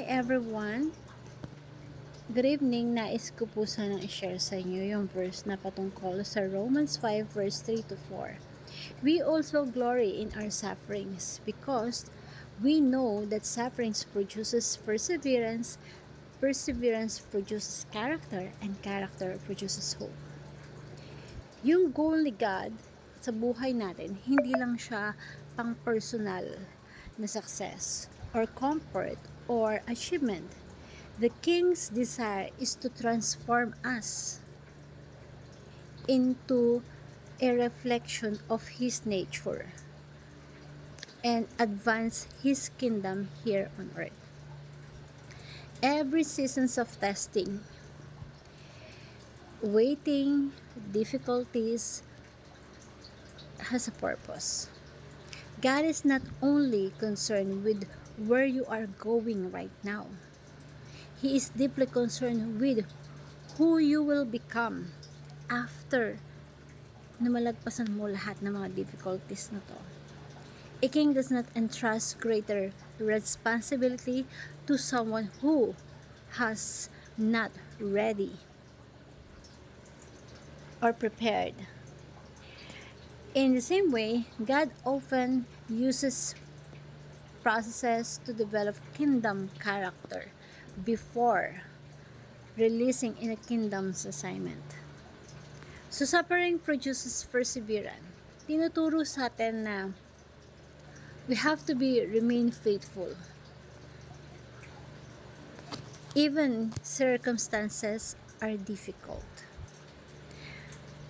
everyone! Good evening. Nais ko po sanang i-share sa inyo yung verse na patungkol sa Romans 5 verse 3 to 4. We also glory in our sufferings because we know that sufferings produces perseverance, perseverance produces character, and character produces hope. Yung goal ni God sa buhay natin, hindi lang siya pang personal na success or comfort or achievement. The King's desire is to transform us into a reflection of His nature and advance His kingdom here on earth. Every seasons of testing, waiting, difficulties has a purpose. God is not only concerned with where you are going right now. He is deeply concerned with who you will become after na malagpasan mo lahat ng mga difficulties na to. A king does not entrust greater responsibility to someone who has not ready or prepared. In the same way, God often uses processes to develop kingdom character before releasing in a kingdom's assignment. So suffering produces perseverance. Tinuturo sa atin na we have to remain faithful. Even circumstances are difficult.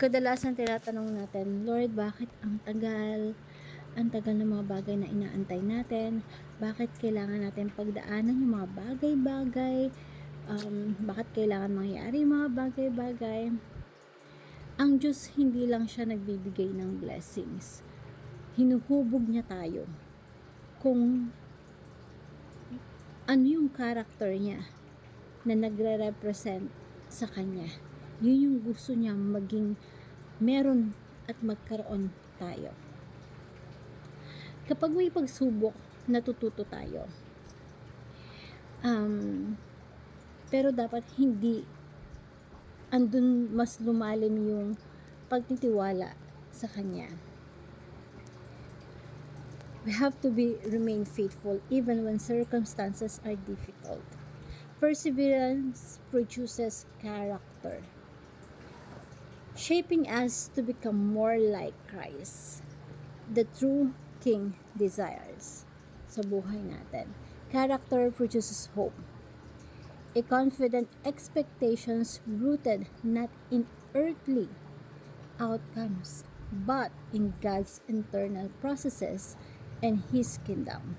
Kadalasan tinatanong natin, Lord, bakit ang tagal? Ang tagal ng mga bagay na inaantay natin? Bakit kailangan natin pagdaanan yung mga bagay-bagay? Bakit kailangan mangyari yung mga bagay-bagay? Ang Diyos hindi lang siya nagbibigay ng blessings. Hinuhubog niya tayo kung ano yung character niya na nagre-represent sa Kanya. Yun yung gusto niya maging meron at magkaroon tayo. Kapag may pagsubok, natututo tayo. Pero dapat hindi andun mas lumalim yung pagtitiwala sa Kanya. We have to remain faithful even when circumstances are difficult. Perseverance produces character, shaping us to become more like Christ, the true King desires sa buhay natin. Character produces hope, a confident expectations rooted not in earthly outcomes, but in God's internal processes and His kingdom.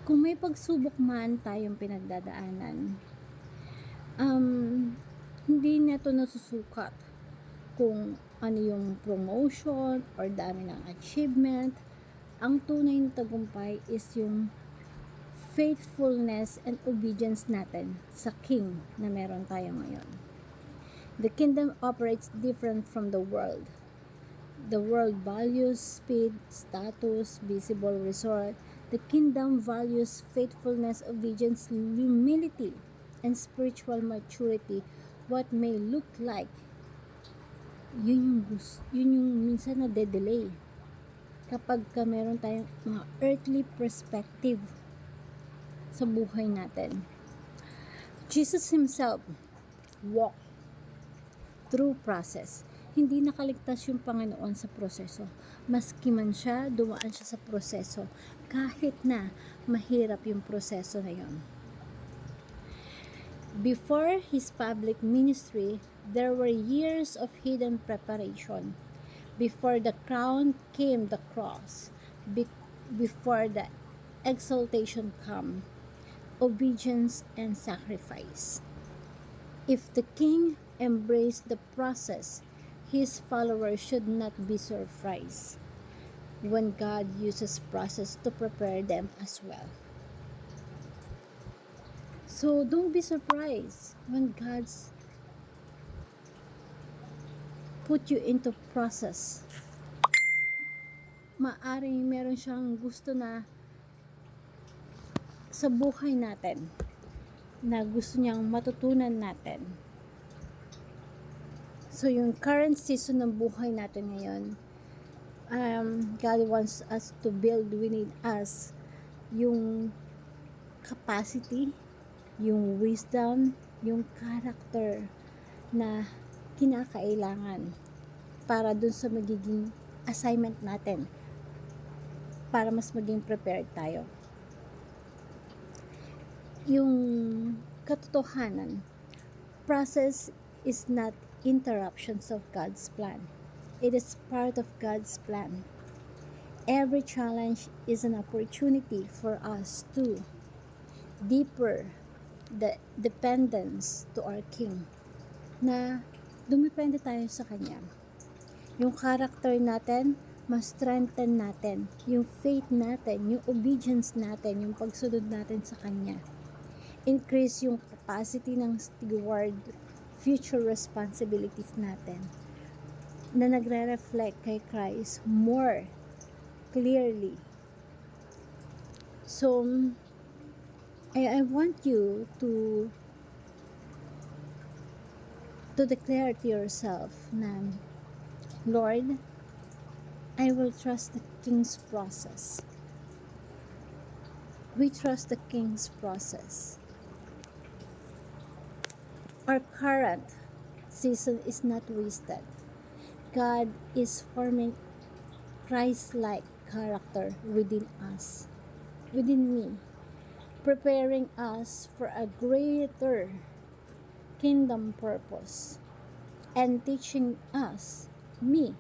Kung may pagsubok man tayong pinagdadaanan, hindi neto nasusukat kung ano yung promotion or dami ng achievement. Ang tunay na tagumpay is yung faithfulness and obedience natin sa King na meron tayo ngayon. The kingdom operates different from the world. The world values speed, status, visible result. The kingdom values faithfulness, obedience, humility, and spiritual maturity. What may look like, yun yung minsan na de-delay kapag meron tayong mga earthly perspective sa buhay natin. Jesus Himself walked through process. Hindi nakaligtas yung Panginoon sa proseso. Maski man siya, dumaan siya sa proseso. Kahit na mahirap yung proseso na yun. Before His public ministry, there were years of hidden preparation. Before the crown came the cross. Before the exaltation came, obedience and sacrifice. If the King embraced the process, His followers should not be surprised when God uses process to prepare them as well. So don't be surprised when God's put you into process. Maaring meron siyang gusto na sa buhay natin na gusto niyang matutunan natin. So, yung current season ng buhay natin ngayon, God wants us to build within us yung capacity, yung wisdom, yung character na kinakailangan para dun sa magiging assignment natin, para mas maging prepared tayo. Yung katotohanan, process is not interruptions of God's plan. It is part of God's plan. Every challenge is an opportunity for us to deeper the dependence to our King, na dumepende tayo sa Kanya. Yung character natin, mas strengthen natin. Yung faith natin, yung obedience natin, yung pagsunod natin sa Kanya. Increase yung capacity ng steward future responsibilities natin na nagre-reflect kay Christ more clearly. So, I want you to declare to yourself na, Lord, I will trust the King's process. We trust the King's process. Our current season is not wasted. God is forming Christ-like character within us, within me, preparing us for a greater kingdom purpose, and teaching us, me,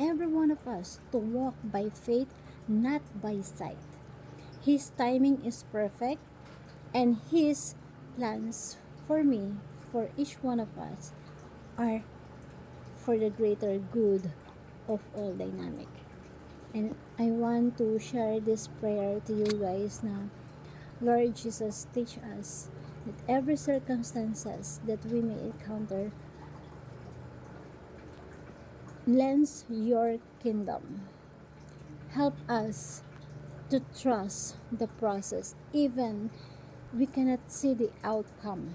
every one of us, to walk by faith, not by sight. His timing is perfect, and His plans for me, for each one of us, are for the greater good of all dynamic. And I want to share this prayer to you guys na, Lord Jesus, teach us that every circumstances that we may encounter, lends your kingdom. Help us to trust the process, even we cannot see the outcome.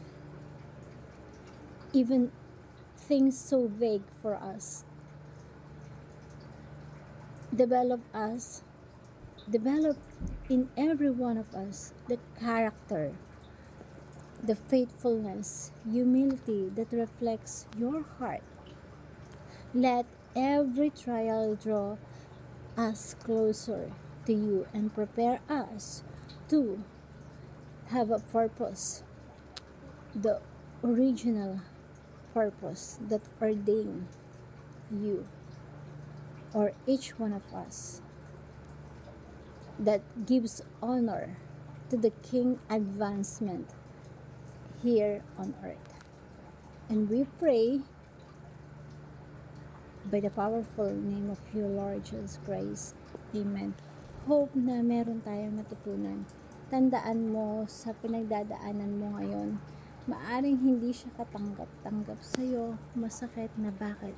Even things so vague for us. Develop in every one of us the character, the faithfulness, humility that reflects your heart. Let every trial draw us closer to you and prepare us to have a purpose, the original purpose that ordained you or each one of us, that gives honor to the King advancement here on earth. And we pray by the powerful name of you, Lord Jesus Christ. Amen. Hope na meron tayong natutunan. Tandaan mo sa pinagdadaanan mo ngayon, maaring hindi siya katanggap-tanggap sa'yo, masakit na bakit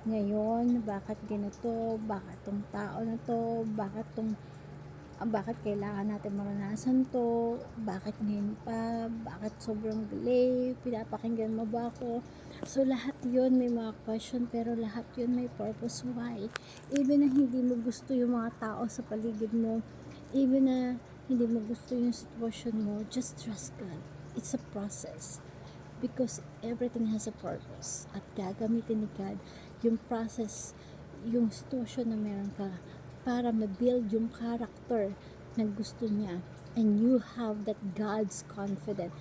ngayon, bakit ganito, bakit tong tao na to, bakit kailangan natin maranasan to, bakit ngayon pa, bakit sobrang delay, pinapakinggan mo ba ako? So lahat yun may mga question, pero lahat yun may purpose. Why? Even na hindi mo gusto yung mga tao sa paligid mo, even na hindi mo gusto yung sitwasyon mo, just trust God. It's a process, because everything has a purpose, at gagamitin ni God yung process, yung sitwasyon na meron ka, para ma-build yung character na gusto niya, and you have that God's confident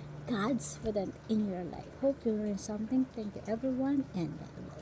in your life. Hope you learned something. Thank you everyone, and God bless.